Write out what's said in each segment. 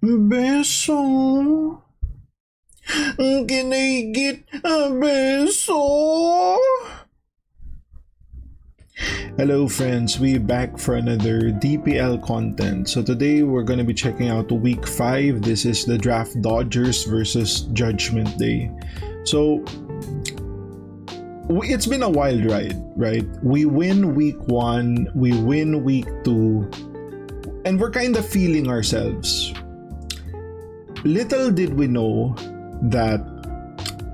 Beso. Kinaigit. Beso. Hello friends, we back for another DPL content. So today we're going to be checking out week 5. This is the draft Dodgers versus Judgment Day. So it's been a wild ride, right? We win week 1, we win week 2, and we're kind of feeling ourselves. Little did we know that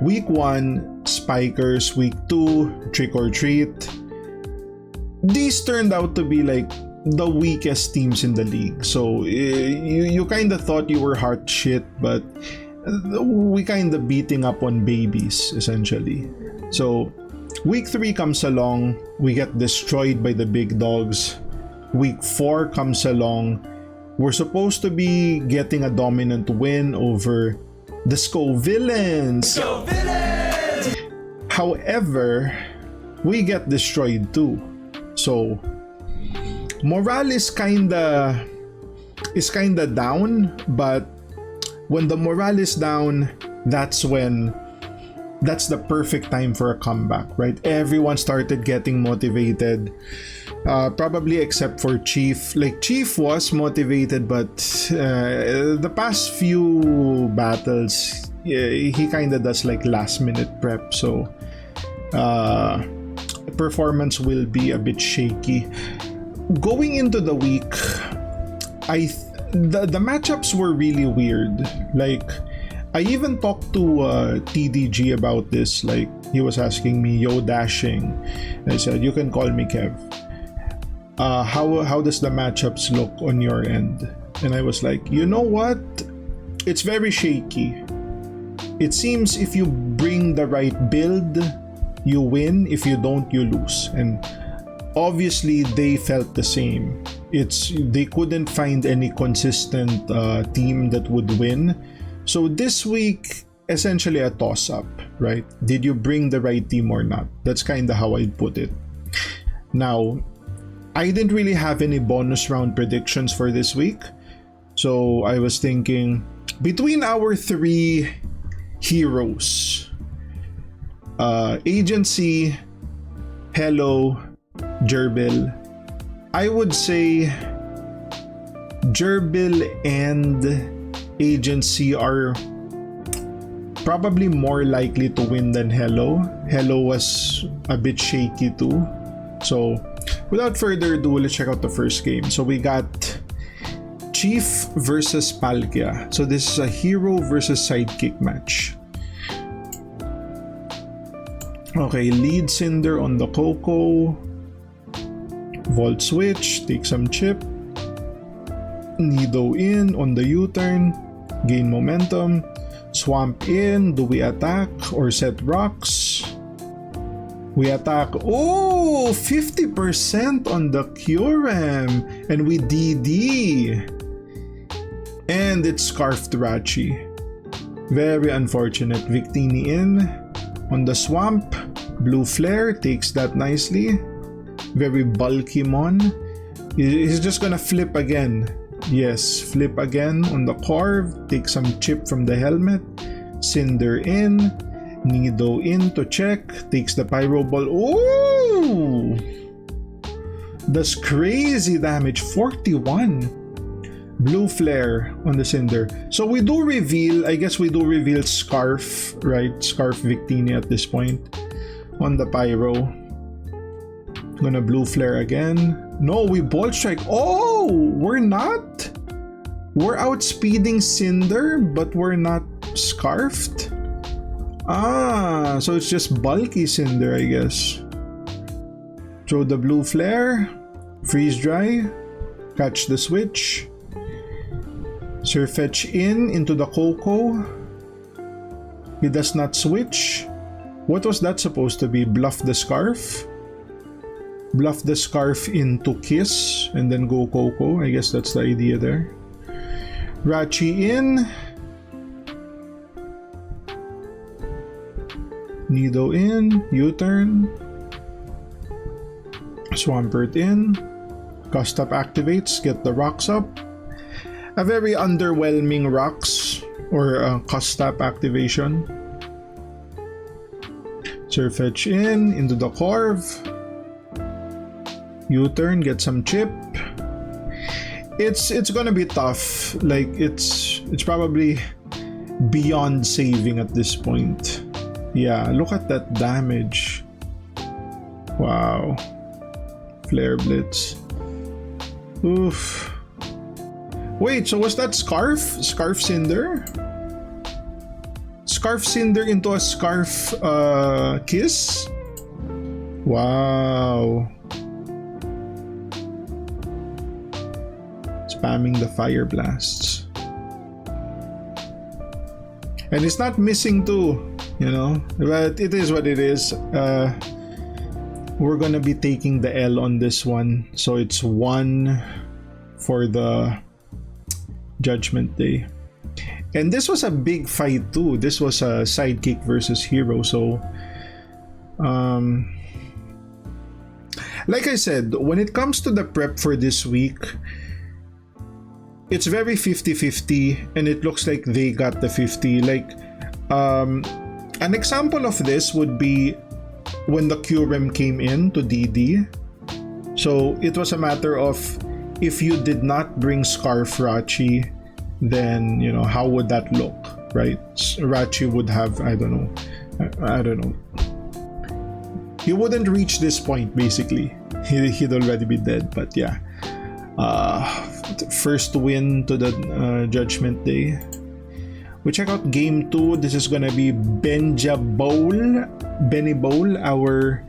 week 1, Spikers, week 2, Trick or Treat, these turned out to be like the weakest teams in the league. So you kind of thought you were hot shit, but we kind of beating up on babies essentially. So week 3 comes along, we get destroyed by the big dogs. Week 4 comes along, we're supposed to be getting a dominant win over the Scovillains. However, we get destroyed too. So morale is kinda down, but when the morale is down, that's the perfect time for a comeback, right? Everyone started getting motivated, probably except for Chief. Like Chief was motivated, but the past few battles, he kind of does like last minute prep, so performance will be a bit shaky. Going into the week, the matchups were really weird. Like I even talked to TDG about this. Like he was asking me, "Yo, dashing," and I said, "You can call me Kev. How does the matchups look on your end?" And I was like, "You know what? It's very shaky. It seems if you bring the right build, you win. If you don't, you lose." And obviously they felt the same. They couldn't find any consistent team that would win. So this week, essentially a toss-up, right? Did you bring the right team or not? That's kind of how I'd put it. Now, I didn't really have any bonus round predictions for this week. So I was thinking, between our 3 heroes, Agency, Hello, Gerbil, I would say Gerbil and Agency are probably more likely to win than Hello. Hello was a bit shaky too. So without further ado, let's check out the first game. So we got Chief versus Palkia. So this is a hero versus sidekick match. Okay, lead Cinder on the Coco. Volt switch, take some chip. Nido in on the U-turn, gain momentum. Swamp in, do we attack or set rocks? We attack. Oh, 50% on the Kyurem, and we DD. And it's Scarfed Rachi. Very unfortunate. Victini in on the Swamp. Blue Flare takes that nicely. Very bulky Mon. He's just gonna flip again. Yes, flip again on the Corv. Take some chip from the helmet. Cinder in. Nido in to check. Takes the Pyro Ball. Ooh! Does crazy damage. 41. Blue Flare on the Cinder. So we do reveal, I guess we do reveal Scarf, right? Scarf Victini at this point on the Pyro. Gonna Blue Flare again. No, we Bolt Strike. Oh, we're not. We're outspeeding Cinder, but we're not Scarfed. So it's just bulky Cinder, I guess. Throw the Blue Flare. Freeze Dry. Catch the switch. Surfetch into the Coco. He does not switch. What was that supposed to be? Bluff the Scarf? Bluff the Scarf into Kiss and then go Coco. I guess that's the idea there. Rachi in. Nido in. U-turn. Swampert in. Gust up activates. Get the rocks up. A very underwhelming rocks or cost tap activation. Surfetch into the Corv. U-turn, get some chip. It's gonna be tough. Like it's probably beyond saving at this point. Yeah, look at that damage. Wow. Flare Blitz. Oof. Wait, so was that Scarf? Scarf Cinder? Scarf Cinder into a Scarf Kiss? Wow. Spamming the Fire Blasts. And it's not missing too, you know? But it is what it is. We're gonna be taking the L on this one. So it's 1 for the Judgment Day. And this was a big fight too. This was a sidekick versus hero. So like I said, when it comes to the prep for this week, it's very 50-50 and it looks like they got the 50. Like an example of this would be when the QREM came in to DD. So it was a matter of, if you did not bring Scarf Rachi, then, you know, how would that look, right? Rachi would have, I don't know. He wouldn't reach this point, basically. He'd already be dead, but yeah. First win to the Judgment Day. We check out game 2. This is gonna be Benny Bowl, our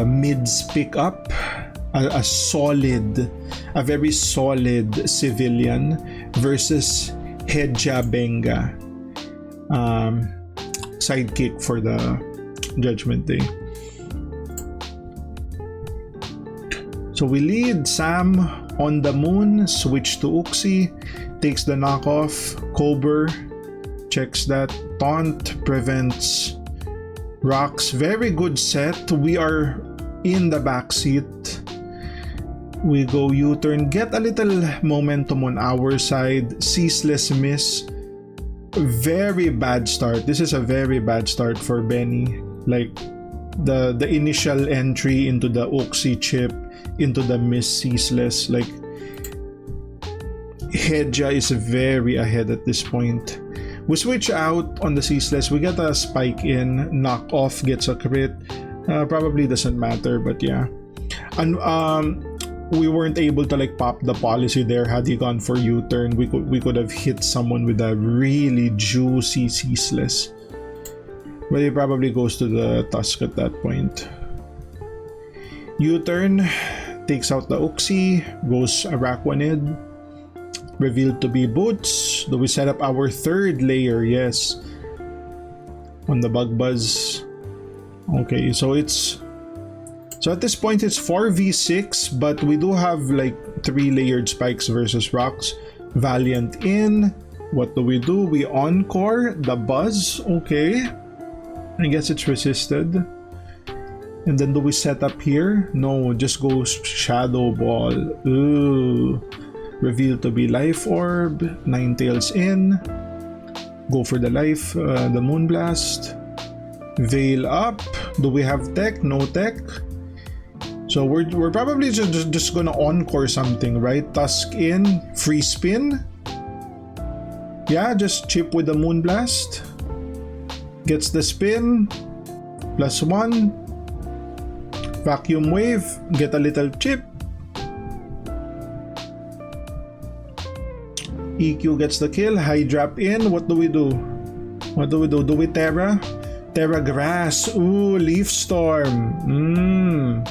mids pickup. A very solid civilian versus Hedja Benga, sidekick for the Judgment Day. So we lead Sam on the moon, switch to Uxie, takes the knockoff, Cobra, checks that, taunt, prevents, rocks, very good set. We are in the backseat. We go U-turn, get a little momentum on our side, ceaseless miss. Very bad start. This is a very bad start for Benny. Like the initial entry into the Uxie chip, into the miss ceaseless. Like Hedja is very ahead at this point. We switch out on the ceaseless. We get a spike in, knock off, gets a crit. Probably doesn't matter, but yeah. And we weren't able to like pop the policy there. Had he gone for U-turn, we could have hit someone with a really juicy ceaseless. But he probably goes to the Tusk at that point. U-turn, takes out the Uxie, goes Araquanid. Revealed to be Boots. Do we set up our third layer? Yes. On the Bug Buzz. Okay, so at this point it's 4v6, but we do have like 3 layered spikes versus rocks. Valiant in. What do? We encore the Buzz. Okay. I guess it's resisted. And then do we set up here? No, just go Shadow Ball. Ooh. Revealed to be Life Orb. Ninetales in. Go for the life, the Moonblast. Veil up. Do we have tech? No tech. So we're probably just gonna encore something, right? Tusk in, free spin. Yeah, just chip with the Moonblast. Gets the spin. +1. Vacuum Wave. Get a little chip. EQ gets the kill. High drop in. What do we do? Do we Terra? Terra Grass. Ooh, Leaf Storm.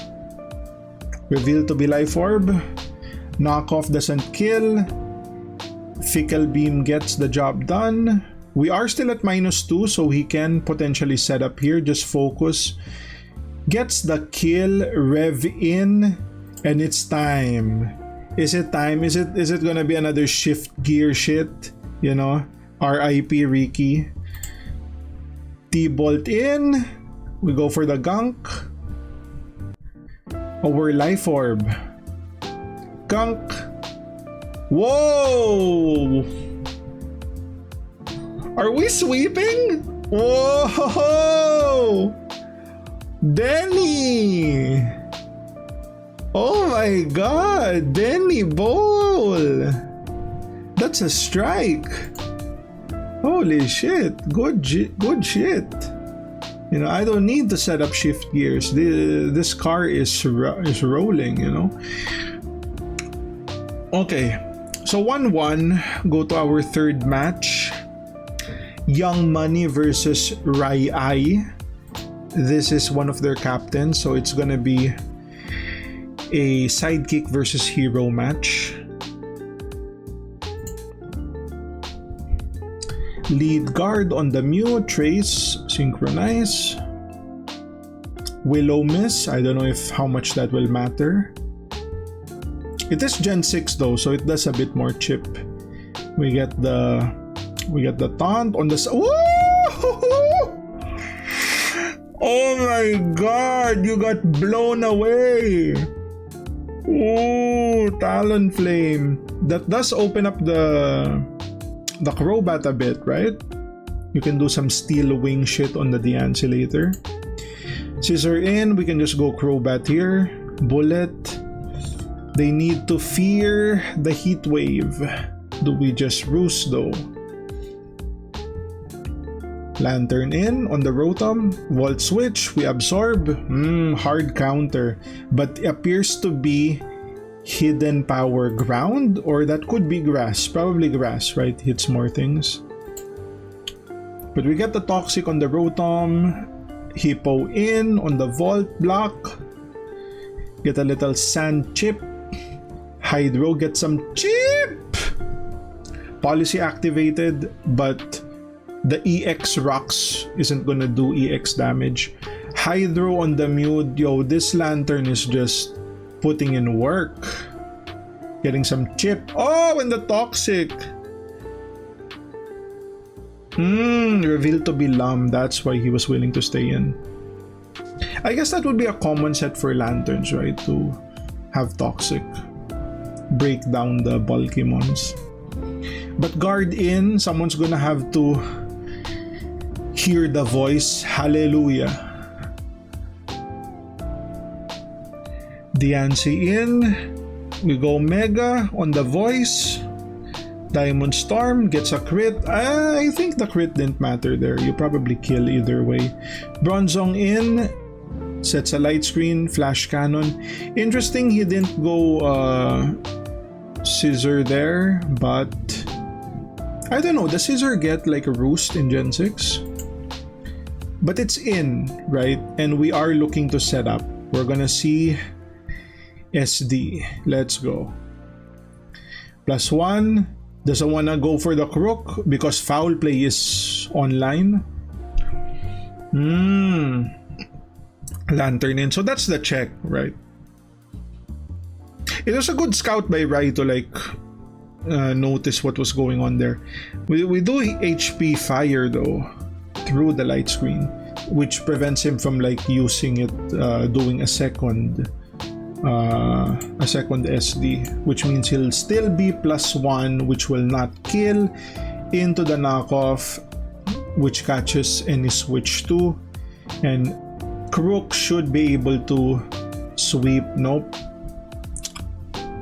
Revealed to be Life Orb. Knockoff doesn't kill. Fickle Beam gets the job done. We are still at -2, so he can potentially set up here. Just focus. Gets the kill. Rev in. And it's time. Is it time? Is it gonna be another shift gear shit? You know? RIP Ricky. T-Bolt in. We go for the gunk. Our Life Orb. Gunk. Whoa! Are we sweeping? Whoa! Denny! Oh my god! Denny Bowl! That's a strike! Holy shit! Good shit! You know, I don't need to set up shift gears. This car is rolling, you know? Okay, so 1-1. Go to our third match. Young Money versus Rai Ai. This is one of their captains, so it's gonna be a sidekick versus hero match. Lead guard on the Mew, Trace, synchronize. Willow Miss, I don't know if how much that will matter. It is Gen 6 though, so it does a bit more chip. We get the taunt on the oh my god, you got blown away. Ooh, Talonflame. That does open up the Crobat a bit, right? You can do some steel wing shit on the Deancillator. Scissor in, we can just go Crobat here. Bullet. They need to fear the Heat Wave. Do we just roost though? Lantern in on the Rotom. Volt Switch, we absorb. Hard counter. But it appears to be Hidden Power Ground, or that could be Grass. Probably Grass, right? Hits more things. But we get the Toxic on the Rotom. Hippo in on the Volt block. Get a little Sand Chip. Hydro, get some chip! Policy activated, but the EX rocks isn't gonna do EX damage. Hydro on the Mew. Yo, this Lantern is just putting in work. Getting some chip. Oh, and the Toxic! Revealed to be Lum. That's why he was willing to stay in. I guess that would be a common set for Lanterns, right? To have Toxic. Break down the bulky mons. But guard in, someone's gonna have to hear the voice. Hallelujah. Diancie in. We go Mega on the voice. Diamond Storm gets a crit. I think the crit didn't matter there. You probably kill either way. Bronzong in. Sets a light screen. Flash cannon. Interesting he didn't go Scissor there, but I don't know. Does Scissor get like a roost in Gen 6? But it's in, right? And we are looking to set up. We're gonna see SD. Let's go. +1. Doesn't wanna go for the Crook because foul play is online. Lantern in. So that's the check, right? It was a good scout by Rai to like notice what was going on there. We do HP fire though through the light screen, which prevents him from like using it, doing a second SD, which means he'll still be +1, which will not kill, into the knockoff, which catches any switch too, and Crook should be able to sweep. Nope.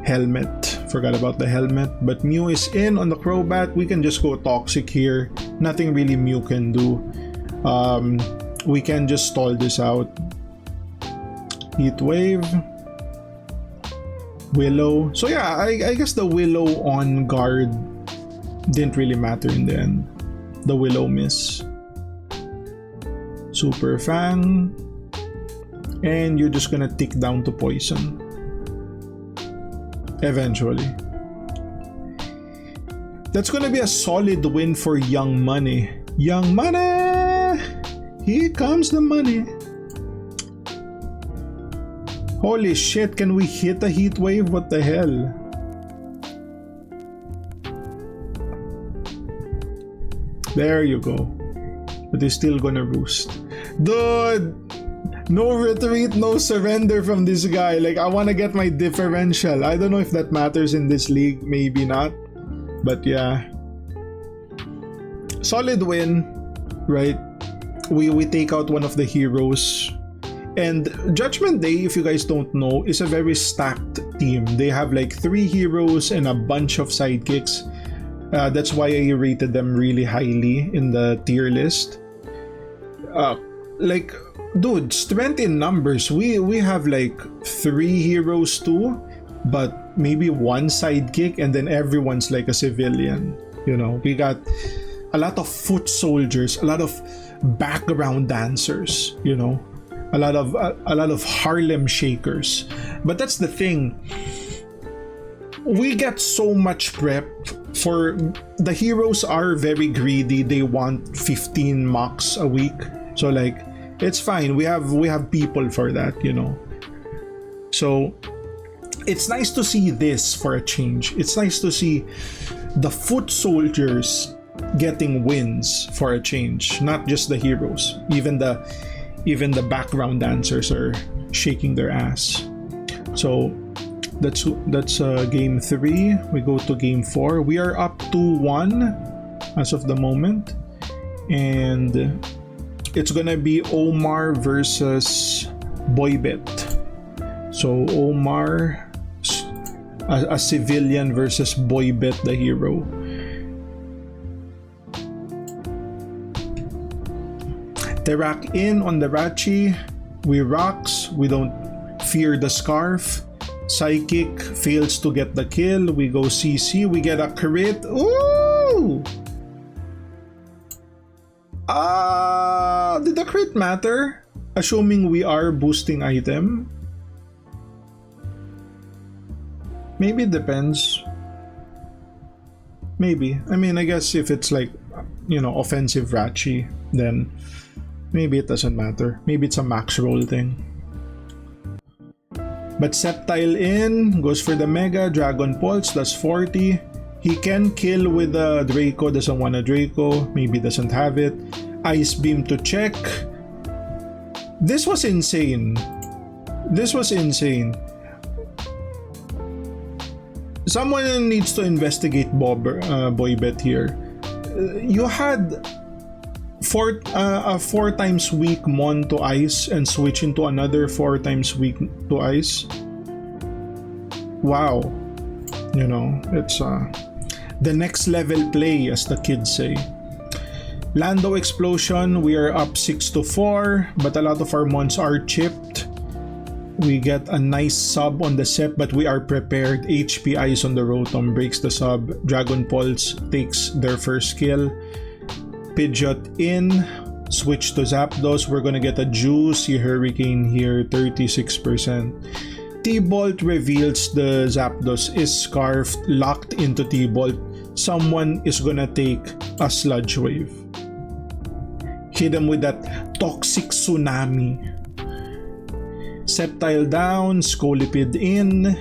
Helmet. Forgot about the helmet. But Mew is in on the Crobat. We can just go Toxic here. Nothing really Mew can do. We can just stall this out. Heat Wave. Willow. So yeah, I guess the Willow on guard didn't really matter in the end. The Willow miss. Super Fang. And you're just gonna tick down to Poison. Eventually. That's gonna be a solid win for Young Money. Young Money! Here comes the money. Holy shit, can we hit a Heat Wave? What the hell? There you go. But he's still gonna roost. Dude! No retreat, no surrender from this guy. Like, I want to get my differential. I don't know if that matters in this league. Maybe not. But yeah. Solid win, right? We take out one of the heroes. And Judgment Day, if you guys don't know, is a very stacked team. They have like 3 heroes and a bunch of sidekicks. That's why I rated them really highly in the tier list. Like, dude, strength in numbers. We have like 3 heroes too, but maybe 1 sidekick, and then everyone's like a civilian. You know, we got a lot of foot soldiers, a lot of background dancers. You know, a lot of Harlem shakers. But that's the thing. We get so much prep. For the heroes are very greedy. They want 15 mocks a week. So like, it's fine. We have people for that, you know. So it's nice to see this for a change. It's nice to see the foot soldiers getting wins for a change, not just the heroes. Even the background dancers are shaking their ass. So that's game 3. We go to game 4. We are up 2-1 as of the moment, and it's gonna be Omar versus Boybet. So Omar, a civilian, versus Boybet, the hero. Terak in on the Rachi. We rocks. We don't fear the scarf. Psychic fails to get the kill. We go CC. We get a crit. Ooh! Did the crit matter? Assuming we are boosting item. Maybe it depends. Maybe. I mean, I guess if it's like, you know, offensive Rachi, then maybe it doesn't matter. Maybe it's a max roll thing. But Sceptile in, goes for the Mega. Dragon Pulse, does 40. He can kill with a Draco, doesn't want a Draco. Maybe doesn't have it. Ice Beam to check. This was insane. This was insane. Someone needs to investigate Boybet here. You had a 4 times weak Mon to Ice and switch into another 4 times weak to Ice. Wow. You know, it's the next level play, as the kids say. Lando Explosion, we are up 6-4, but a lot of our mons are chipped. We get a nice sub on the Sep, but we are prepared. HP Eyes on the Rotom breaks the sub. Dragon Pulse takes their first kill. Pidgeot in, switch to Zapdos. We're gonna get a juicy Hurricane here, 36%. T-Bolt reveals the Zapdos is scarfed, locked into T-Bolt. Someone is gonna take a Sludge Wave. Hit him with that Toxic Tsunami. Sceptile down, Scolipede in.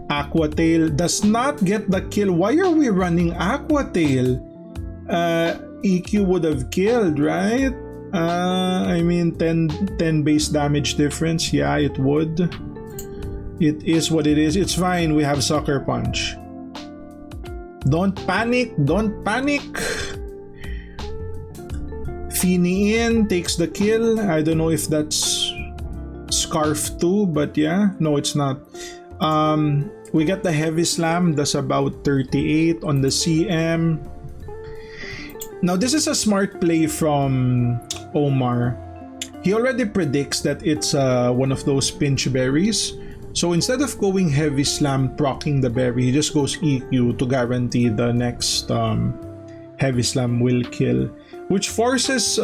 Aqua Tail does not get the kill. Why are we running Aqua Tail? EQ would have killed, right? I mean, 10 base damage difference. Yeah, it would. It is what it is. It's fine. We have Sucker Punch. Don't panic. Don't panic. Feeny in, takes the kill. I don't know if that's Scarf too, but yeah. No, it's not. We get the Heavy Slam. That's about 38 on the CM. Now, this is a smart play from Omar. He already predicts that it's one of those pinch berries. So instead of going Heavy Slam proccing the berry, he just goes EQ to guarantee the next Heavy Slam will kill. Which forces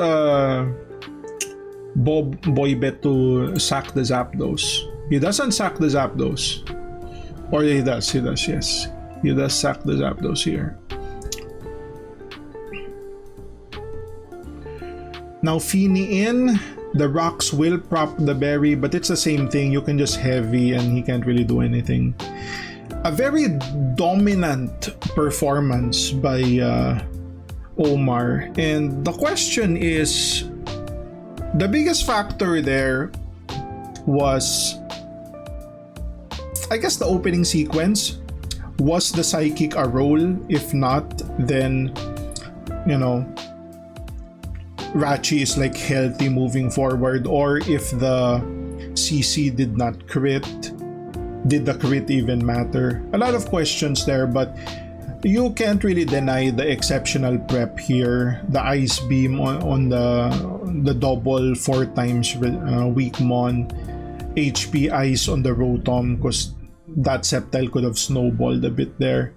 Boybet to sack the Zapdos. He doesn't sack the Zapdos. Or he does, yes. He does sack the Zapdos here. Now Feeny in, the rocks will prop the berry, but it's the same thing. You can just heavy and he can't really do anything. A very dominant performance by Omar. And the question is, the biggest factor there was, I guess, the opening sequence. Was the psychic a role? If not, then, you know, Rachi is like healthy moving forward. Or if the CC did not crit, did the crit even matter? A lot of questions there, but you can't really deny the exceptional prep here. The ice beam on the double 4 times weak mon, HP ice on the Rotom, because that Sceptile could have snowballed a bit there.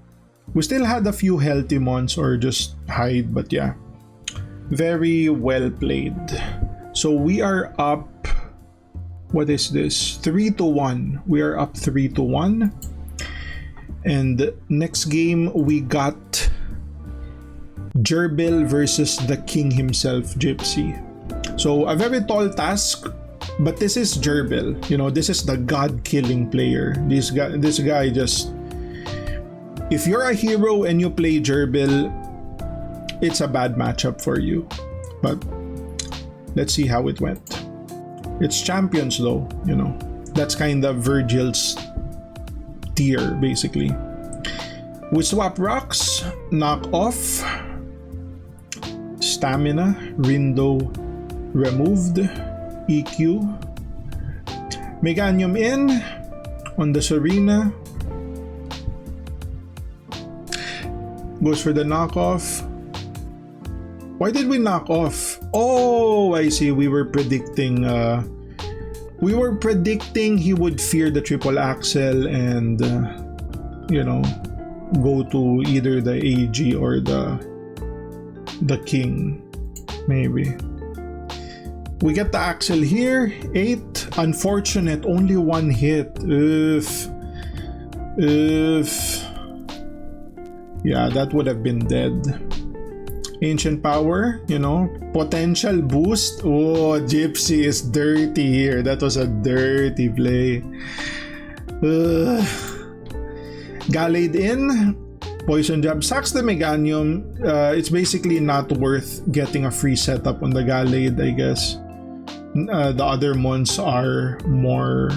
We still had a few healthy mons or just hide, but yeah, very well played. So we are up, what is this, 3-1. We are up 3-1. And next game we got Gerbil versus the king himself, Gypsy. So a very tall task, but this is Gerbil. You know, this is the god-killing player. This guy just... If you're a hero and you play Gerbil, it's a bad matchup for you. But let's see how it went. It's champions though, you know. That's kind of Virgil's tier, basically. We swap rocks, knock off, stamina, Rindo removed, EQ, Meganium in on the Serena, goes for the knockoff. Why did we knock off? Oh, I see. We were predicting he would fear the triple axle and you know, go to either the AG or the king, maybe. We get the axle here, 8. Unfortunate, only 1 hit. Yeah, that would have been dead. Ancient power, you know, potential boost. Oh, Gypsy is dirty here. That was a dirty play. Gallade in, poison jab, sacks the Meganium. It's basically not worth getting a free setup on the Gallade, I guess. The other mons are more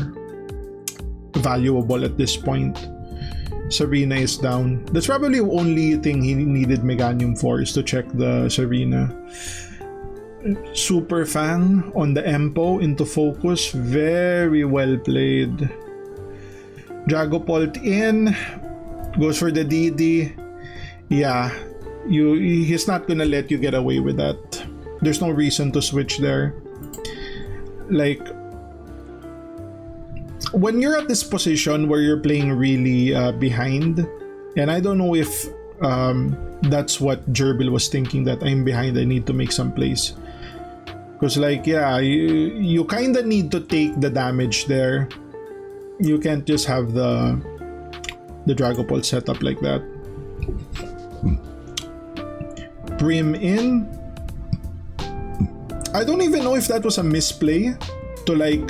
valuable at this point. Serena is down. That's probably the only thing he needed Meganium for, is to check the Serena. Super Fang on the Empo into focus. Very well played. Dragapult in. Goes for the DD. Yeah. He's not gonna let you get away with that. There's no reason to switch there. Like, when you're at this position where you're playing really behind, and I don't know if that's what Gerbil was thinking, that I'm behind, I need to make some plays. Because like, yeah, you kind of need to take the damage there. You can't just have the Dragapult set up like that. Prim in. I don't even know if that was a misplay to like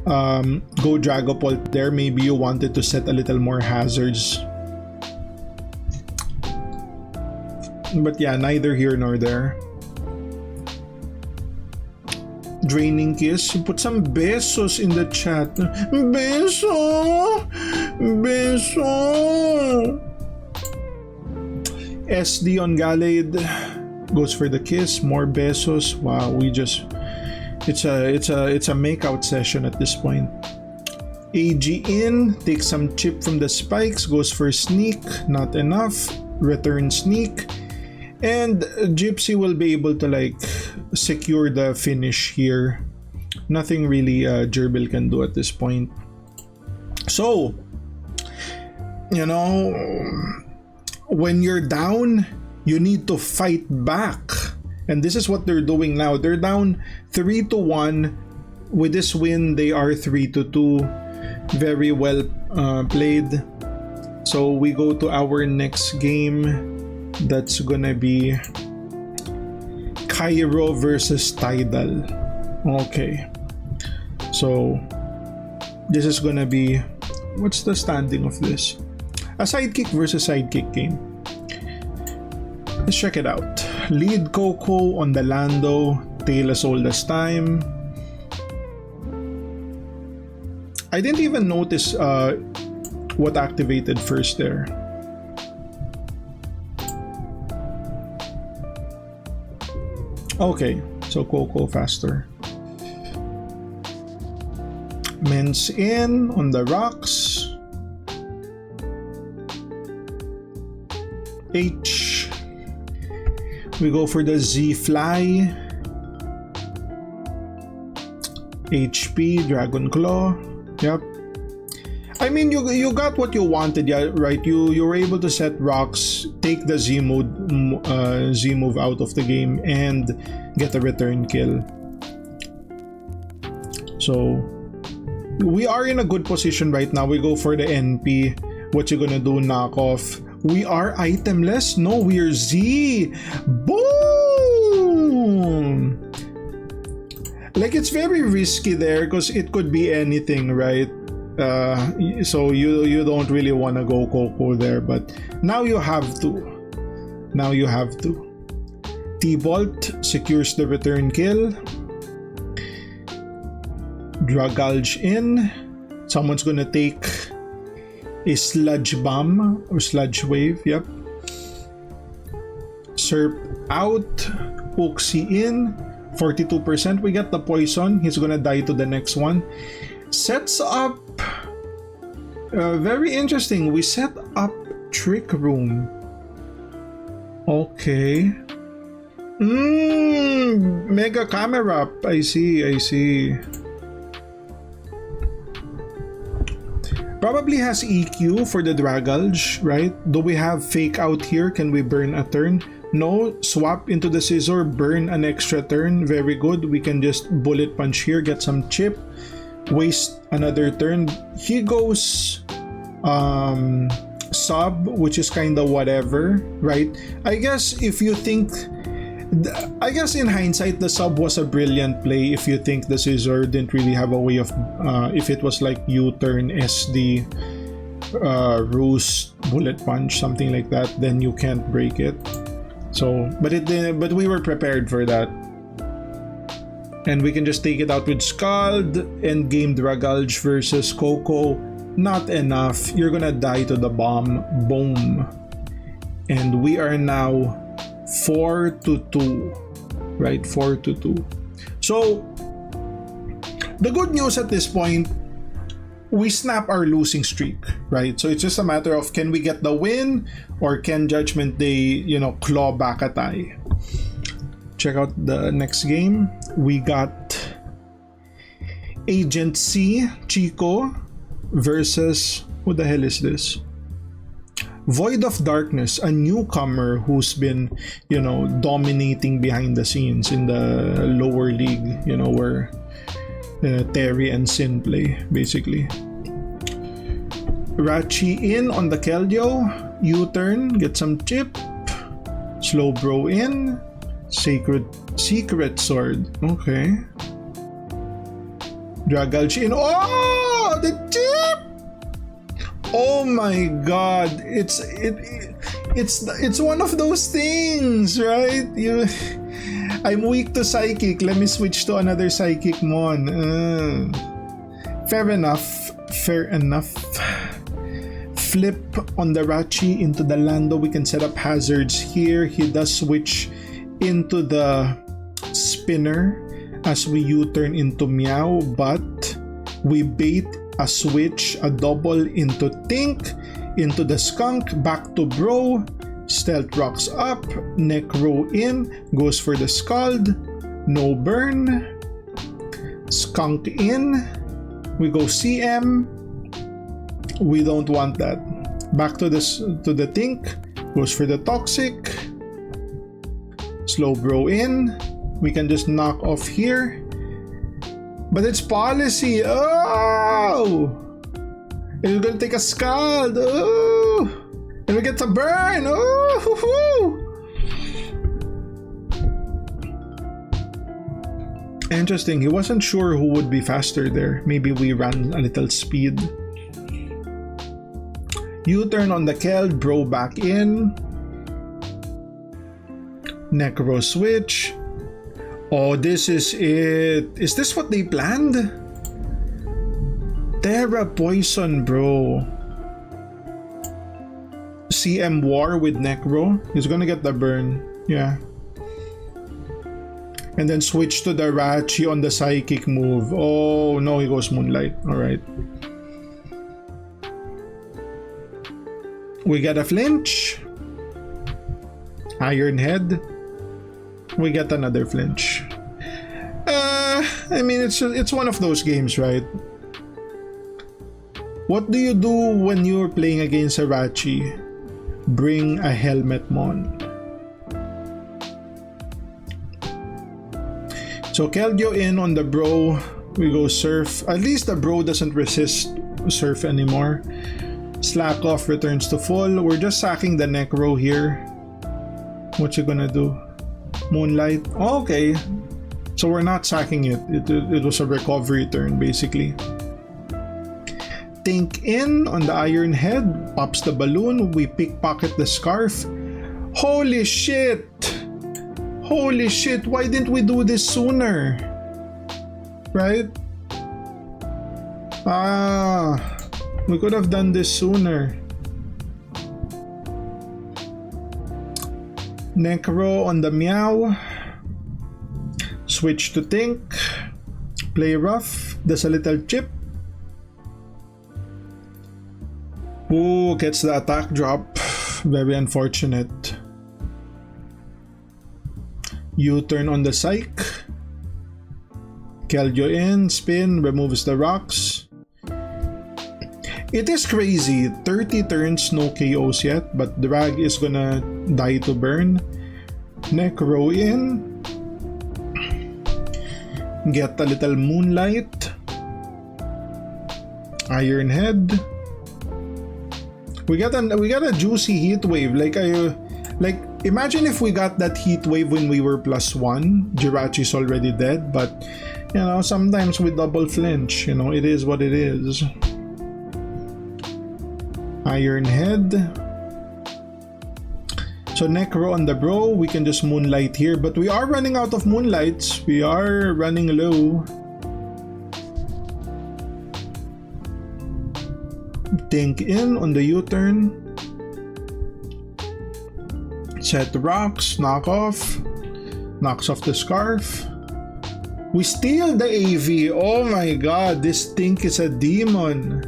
go Dragapult there. Maybe you wanted to set a little more hazards. But yeah, neither here nor there. Draining Kiss. Put some besos in the chat. Beso! Beso! SD on Gallade. Goes for the kiss. More besos. Wow, we just... It's a makeout session at this point. AG in, takes some chip from the spikes, goes for sneak, not enough. Return sneak, and Gypsy will be able to like secure the finish here. Nothing really Gerbil can do at this point. So, you know, when you're down, you need to fight back. And this is what they're doing now. They're down 3-1. With this win, they are 3-2. Very well played. So we go to our next game. That's gonna be Cairo versus Tidal. Okay. So this is gonna be... What's the standing of this? A sidekick versus sidekick game. Let's check it out. Lead Coco on the Lando, Tail as old as time. I didn't even notice what activated first there. Okay, so Coco faster. Men's in on the rocks. H. We go for the Z fly. HP Dragon Claw. Yep. I mean, you got what you wanted, yeah, right? You were able to set rocks, take the Z move out of the game, and get a return kill. So we are in a good position right now. We go for the NP. What you gonna do? Knock off. We are itemless. No, we're Z. Boom. Like, it's very risky there because it could be anything, right? So you don't really want to go Coco there, but now you have to. Now you have to. T-Bolt secures the return kill. Dragulge in. Someone's gonna take a Sludge Bomb or Sludge Wave. Yep. Serp out. Uxie in. 42%. We get the poison. He's gonna die to the next one. Sets up. Very interesting. We set up Trick Room. Okay. Mega camera. I see. Probably has EQ for the Dragulge, right? Do we have Fake Out here? Can we burn a turn? No. Swap into the Scissor, burn an extra turn. Very good. We can just Bullet Punch here, get some chip, waste another turn. He goes sub, which is kind of whatever, right? I guess in hindsight, the sub was a brilliant play if you think the Scissor didn't really have a way of, if it was like U-turn, SD, Roost, Bullet Punch, something like that, then you can't break it. So, but we were prepared for that. And we can just take it out with Scald, endgame Dragulge versus Coco. Not enough. You're gonna die to the bomb. Boom. And we are now 4-2, right? 4-2. So the good news at this point, we snap our losing streak, right? So it's just a matter of, can we get the win, or can Judgment Day, claw back a tie? Check out the next game. We got Agent C Chico versus, who the hell is this? Void of Darkness, a newcomer who's been, dominating behind the scenes in the lower league, where Terry and Sin play, basically. Rachi in on the Keldeo, U-turn, get some chip, Slow Bro in, Secret Sword, okay. Dragulge in, oh, the chip! Oh my god, it's one of those things, right? I'm weak to Psychic, let me switch to another Psychic Mon. Fair enough. Flip on the Rachi into the Lando. We can set up hazards here. He does switch into the Spinner as we U-turn into Meow, but we bait a switch, a double into Tink, into the Skunk, back to Bro, Stealth Rocks up, Necro in, goes for the Scald, no burn, Skunk in, we go CM, we don't want that, back to the Tink, goes for the Toxic, Slow Bro in, we can just knock off here, but it's policy. Oh! And we're gonna take a Scald. Oh! And we get to burn. Oh! Interesting. He wasn't sure who would be faster there. Maybe we ran a little speed. U-turn on the Keld. Bro back in. Necro switch. Oh, this is it. Is this what they planned? Terra Poison, bro. CM War with Necro. He's gonna get the burn. Yeah. And then switch to the Rachi on the Psychic move. Oh, no, he goes Moonlight. Alright. We get a flinch. Iron Head. We get another flinch. I mean, it's one of those games, right? What do you do when you're playing against a Rachi? Bring a Helmet Mon. So Keldeo in on the bro. We go Surf. At least the bro doesn't resist Surf anymore. Slack off returns to full. We're just sacking the Necro here. What you gonna do? Moonlight. Oh, okay. So we're not sacking it. It was a recovery turn basically. Think in on the Iron Head. Pops the balloon. We pickpocket the scarf. Holy shit! Holy shit, why didn't we do this sooner? Right? We could have done this sooner. Necro on the Meow. Switch to Think. Play rough. There's a little chip. Ooh, gets the attack drop. Very unfortunate. U-turn on the Psych. Keldeo in, spin, removes the rocks. It is crazy. 30 turns, no KOs yet, but Drag is gonna die to burn. Necro in. Get a little Moonlight. Iron Head. We got a juicy Heat Wave. Imagine if we got that Heat Wave when we were +1. Jirachi's already dead, but you know, sometimes we double flinch. You know, it is what it is. Iron Head. So Necro on the bro. We can just Moonlight here, but we are running out of Moonlights. We are running low. Think in on the U-turn. Set rocks, knock off. Knocks off the scarf. We steal the AV. Oh my god, this Think is a demon.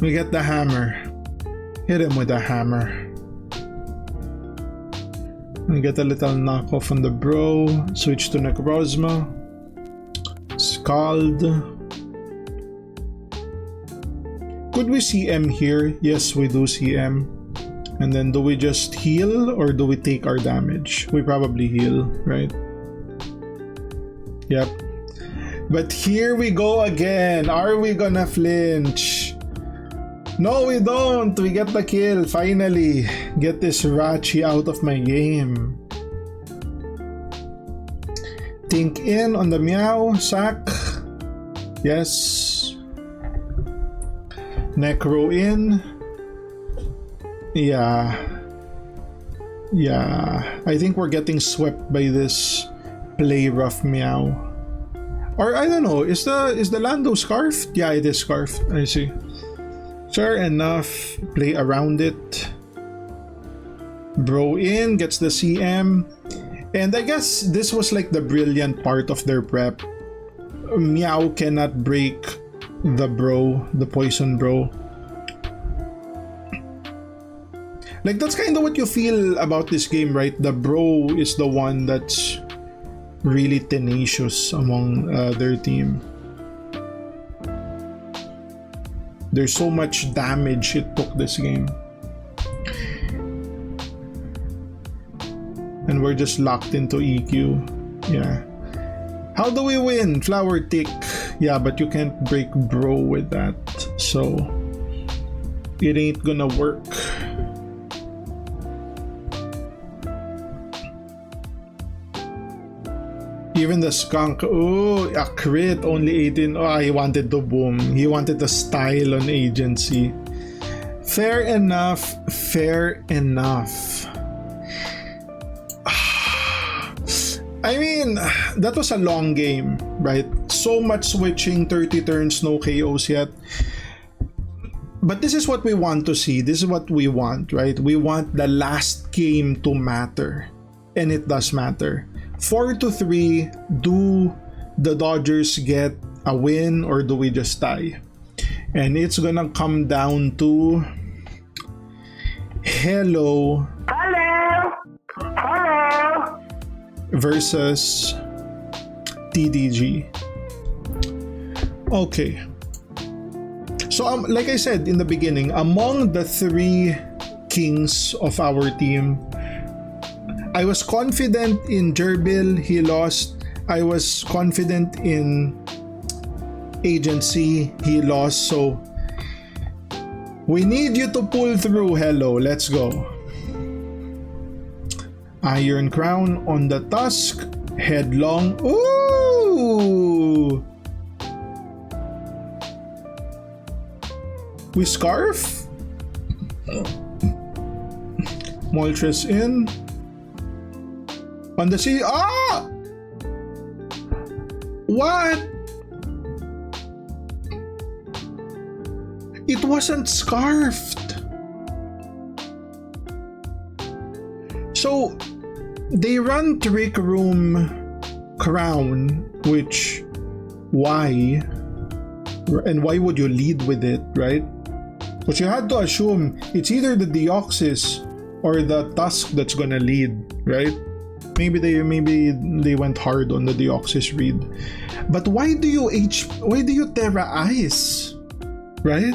We get the hammer. Hit him with the hammer. We get a little knockoff on the bro. Switch to Necrozma. Scald. Could we CM here? Yes, we do CM. And then do we just heal or do we take our damage? We probably heal, right? Yep. But here we go again. Are we gonna flinch? No, we don't. We get the kill. Finally. Get this Rachi out of my game. Think in on the Meow. Sack. Yes. Necro in. Yeah. I think we're getting swept by this play rough Meow. Or I don't know, is the Lando scarfed? Yeah, it is scarfed. I see. Fair enough. Play around it. Bro in, gets the CM. And I guess this was like the brilliant part of their prep. Meow cannot break the bro, the poison bro. Like, that's kind of what you feel about this game, right? The bro is the one that's really tenacious among their team. There's so much damage it took this game. And we're just locked into EQ. Yeah. How do we win? Flower tick. Yeah, but you can't break bro with that. So it ain't gonna work. Even the skunk, oh, a crit, only 18. Oh, he wanted to boom. He wanted to style on agency. Fair enough. I mean, that was a long game, right? so much switching, 30 turns, no KOs yet. But this is what we want to see. This is what we want, right? We want the last game to matter. And it does matter. 4-3, do the Dodgers get a win or do we just tie? And it's gonna come down to Hello versus TDG. Okay. So like I said in the beginning, among the three kings of our team, I was confident in Gerbil, he lost. I was confident in Agency, he lost. So we need you to pull through. Hello, let's go. Iron Crown on the Tusk, Headlong. Ooh! We Scarf. Moltres in. On the sea. Ah! What? It wasn't scarfed. So they run Trick Room Crown, which why? And why would you lead with it, right? But you had to assume it's either the Deoxys or the Tusk that's gonna lead, right? Maybe they went hard on the Deoxys read. But why do you Terra Ice? Right?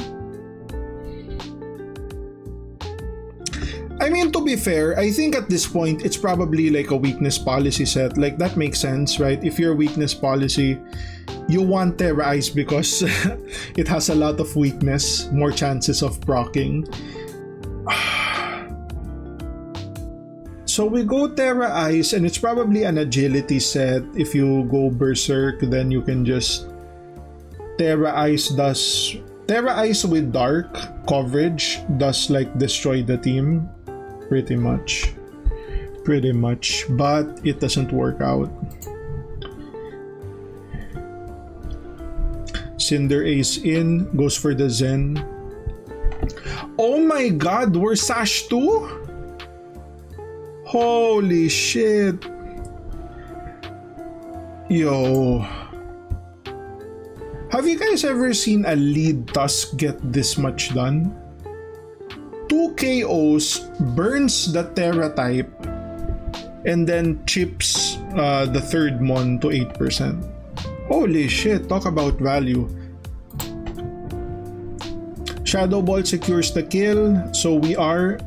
I mean, to be fair, I think at this point it's probably like a weakness policy set. Like that makes sense, right? If your weakness policy, you want Terra Ice because it has a lot of weakness, more chances of proccing. So we go Terra Ice, and it's probably an agility set. If you go Berserk, then you can just Terra Ice with Dark coverage does like destroy the team. Pretty much, but it doesn't work out. Cinder Ace in, goes for the Zen. Oh my god, we're Sash 2? Holy shit. Yo. Have you guys ever seen a lead Tusk get this much done? 2 KOs, burns the Terra type, and then chips the third Mon to 8%. Holy shit, talk about value. Shadow Ball secures the kill, so we are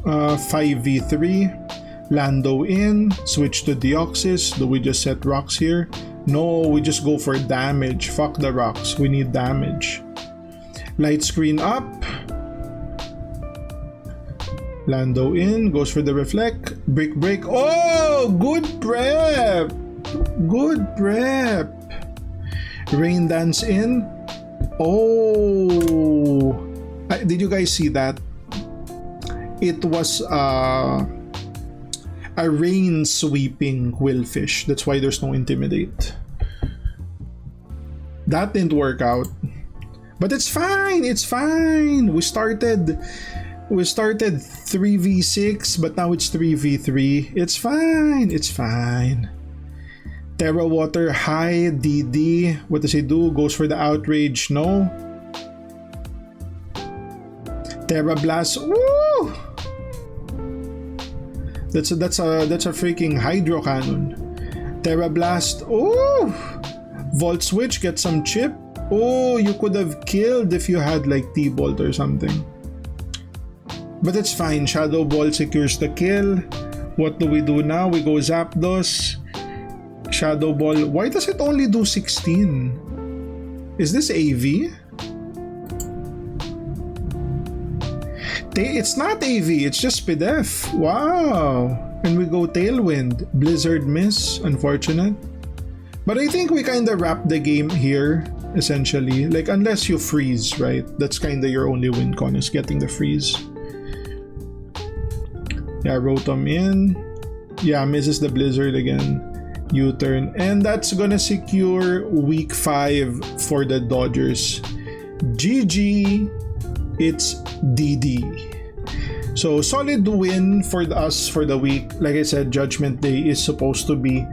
5v3. Lando in, switch to Deoxys. Do we just set rocks here? No, we just go for damage. Fuck the rocks, we need damage. Light screen up. Lando in, goes for the reflect. Break. Oh, good prep. Rain dance in. Oh, did you guys see that? It was a rain sweeping Quillfish. That's why there's no intimidate. That didn't work out, but it's fine. We started 3v6, but now it's 3v3. It's fine. Terra Water high DD. What does he do? Goes for the outrage. No. Terra Blast. Woo! That's a freaking Hydro Cannon. Terra Blast. Oh! Volt Switch, get some chip. Oh, you could have killed if you had like T-Bolt or something. But it's fine. Shadow Ball secures the kill. What do we do now? We go Zapdos. Shadow Ball. Why does it only do 16? Is this AV? It's not AV, it's just SPDF. Wow. And we go Tailwind. Blizzard miss. Unfortunate. But I think we kind of wrap the game here, essentially. Like, unless you freeze, right? That's kind of your only win con, is getting the freeze. Yeah, Rotom in. Yeah, misses the Blizzard again. U-turn. And that's gonna secure week 5 for the Dodgers. GG, it's DD. So solid win for us for the week. Like I said, Judgment Day is supposed to be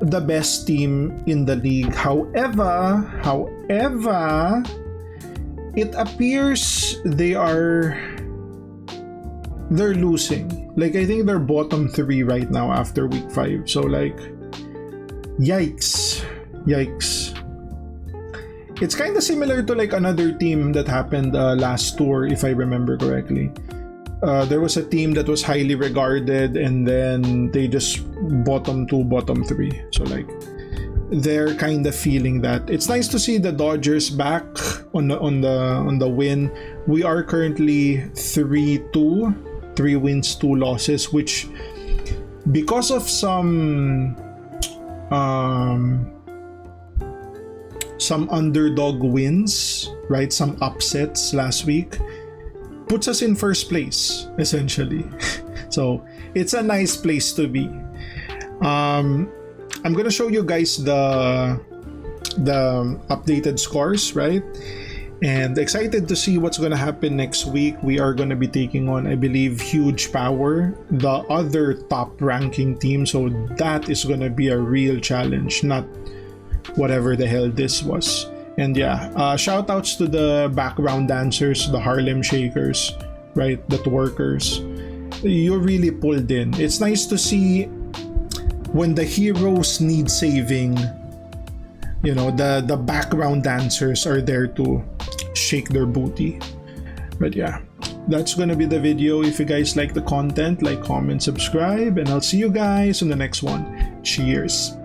the best team in the league. However, it appears they're losing. Like, I think they're bottom 3 right now after week 5. So like, yikes. It's kind of similar to like another team that happened last tour, if I remember correctly. There was a team that was highly regarded and then they just bottom 2, bottom 3. So like, they're kind of feeling that. It's nice to see the Dodgers back on the win. We are currently 3-2, 3 wins, 2 losses, which because of some underdog wins, right? Some upsets last week, puts us in first place essentially. So it's a nice place to be. I'm gonna show you guys the updated scores, right? And excited to see what's gonna happen next week. We are gonna be taking on, I believe, Huge Power, the other top ranking team. So that is gonna be a real challenge, not whatever the hell this was. And yeah, shout outs to the background dancers, the Harlem Shakers, right? The twerkers. You really pulled in. It's nice to see when the heroes need saving, you know, the background dancers are there to shake their booty. But yeah, that's gonna be the video. If you guys like the content, like, comment, subscribe, and I'll see you guys on the next one. Cheers.